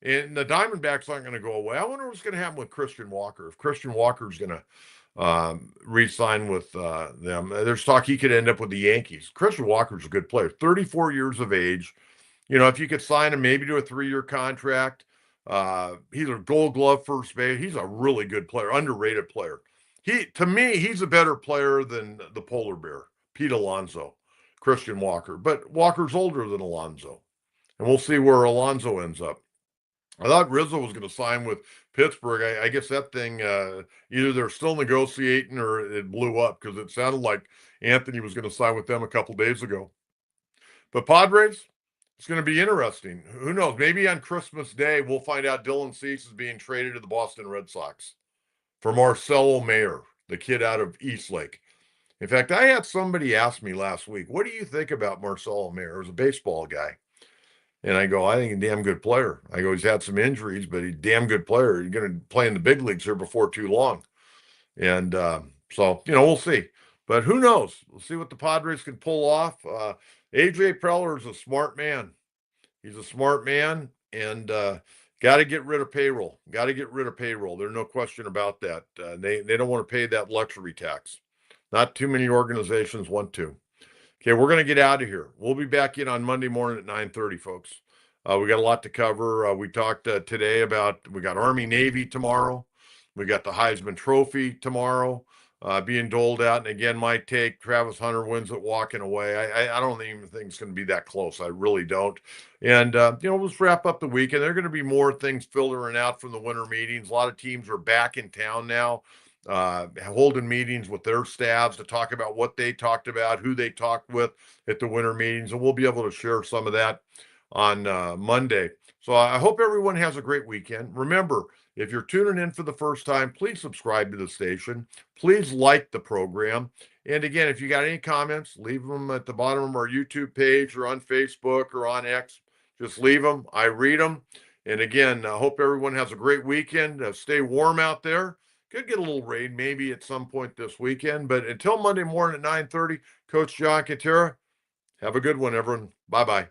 S1: And the Diamondbacks aren't going to go away. I wonder what's going to happen with Christian Walker. If Christian Walker is going to re-sign with them, there's talk he could end up with the Yankees. Christian Walker's a good player, 34 years of age. If you could sign him maybe to a 3-year contract, he's a Gold Glove first base. He's a really good player, underrated player. To me, he's a better player than the polar bear, Pete Alonso, Christian Walker. But Walker's older than Alonso, and we'll see where Alonso ends up. I thought Rizzo was going to sign with Pittsburgh. I guess that thing, either they're still negotiating or it blew up because it sounded like Anthony was going to sign with them a couple days ago. But Padres, it's going to be interesting. Who knows? Maybe on Christmas Day, we'll find out Dylan Cease is being traded to the Boston Red Sox for Marcelo Mayer, the kid out of Eastlake. In fact, I had somebody ask me last week, what do you think about Marcelo Mayer? He was a baseball guy. And I go, I think he's a damn good player. I go, he's had some injuries, but he's a damn good player. He's going to play in the big leagues here before too long. And so, we'll see. But who knows? We'll see what the Padres can pull off. AJ Preller is a smart man. He's a smart man, and got to get rid of payroll. There's no question about that. They don't want to pay that luxury tax. Not too many organizations want to. Okay, we're going to get out of here. We'll be back in on Monday morning at 9:30, folks. We got a lot to cover. We talked today about, we got Army-Navy tomorrow. We got the Heisman Trophy tomorrow being doled out. And again, my take, Travis Hunter wins it walking away. I don't even think it's going to be that close. I really don't. And, let's wrap up the weekend. There are going to be more things filtering out from the winter meetings. A lot of teams are back in town now. Holding meetings with their staffs to talk about what they talked about, who they talked with at the winter meetings, and we'll be able to share some of that on Monday. So I hope everyone has a great weekend. Remember, if you're tuning in for the first time, please subscribe to the station. Please like the program. And again, if you got any comments, leave them at the bottom of our YouTube page or on Facebook or on X. Just leave them. I read them. And again, I hope everyone has a great weekend. Stay warm out there. Could get a little rain maybe at some point this weekend. But until Monday morning at 9:30, Coach John Kentera, have a good one, everyone. Bye-bye.